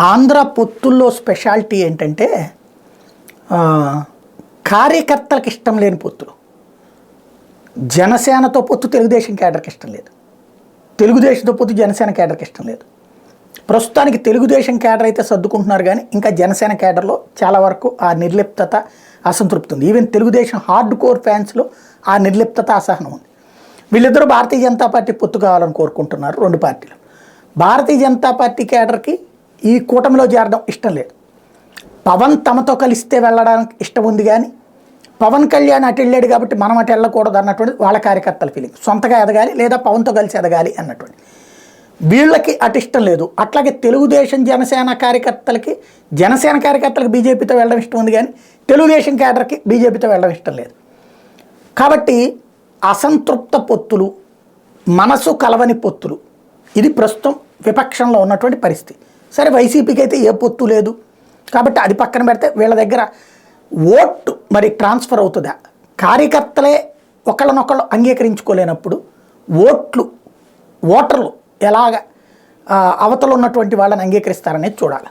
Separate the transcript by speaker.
Speaker 1: Andhra పొత్తుల్లో speciality ఏంటంటే కార్యకర్తలకు ఇష్టం లేని పొత్తులు. జనసేనతో పొత్తు తెలుగుదేశం కేడర్కి ఇష్టం లేదు, తెలుగుదేశంతో పొత్తు జనసేన కేడర్కి ఇష్టం లేదు. ప్రస్తుతానికి తెలుగుదేశం కేడర్ అయితే సర్దుకుంటున్నారు, కానీ ఇంకా జనసేన కేడర్లో చాలా వరకు ఆ నిర్లిప్తత, అసంతృప్తి ఉంది. ఈవెన్ తెలుగుదేశం హార్డ్ కోర్ ఫ్యాన్స్లో ఆ నిర్లిప్తత, అసహనం ఉంది. వీళ్ళిద్దరూ భారతీయ జనతా పార్టీ పొత్తు కావాలని కోరుకుంటున్నారు. రెండు పార్టీలు. భారతీయ జనతా పార్టీ కేడర్కి ఈ కూటమిలో చేరడం ఇష్టం లేదు. పవన్ తమతో కలిస్తే వెళ్ళడానికి ఇష్టం ఉంది, కానీ పవన్ కళ్యాణ్ అటు వెళ్ళాడు కాబట్టి మనం అటు వెళ్ళకూడదు అన్నటువంటి వాళ్ళ కార్యకర్తల ఫీలింగ్. సొంతగా ఎదగాలి లేదా పవన్తో కలిసి ఎదగాలి అన్నటువంటి వీళ్ళకి అటు ఇష్టం లేదు. అట్లాగే తెలుగుదేశం జనసేన కార్యకర్తలకి బీజేపీతో వెళ్ళడం ఇష్టం ఉంది, కానీ తెలుగుదేశం కేడర్కి బీజేపీతో వెళ్ళడం ఇష్టం లేదు. కాబట్టి అసంతృప్త పొత్తులు, మనసు కలవని పొత్తులు, ఇది ప్రస్తుతం విపక్షంలో ఉన్నటువంటి పరిస్థితి. సరే, వైసీపీకి అయితే ఏ పొత్తు లేదు కాబట్టి అది పక్కన పెడితే వీళ్ళ దగ్గర ఓటు మరి ట్రాన్స్ఫర్ అవుతుందా? కార్యకర్తలే ఒకళ్ళనొకళ్ళు అంగీకరించుకోలేనప్పుడు ఓటర్లు ఎలాగ అవతల ఉన్నటువంటి వాళ్ళని అంగీకరిస్తారనేది చూడాలి.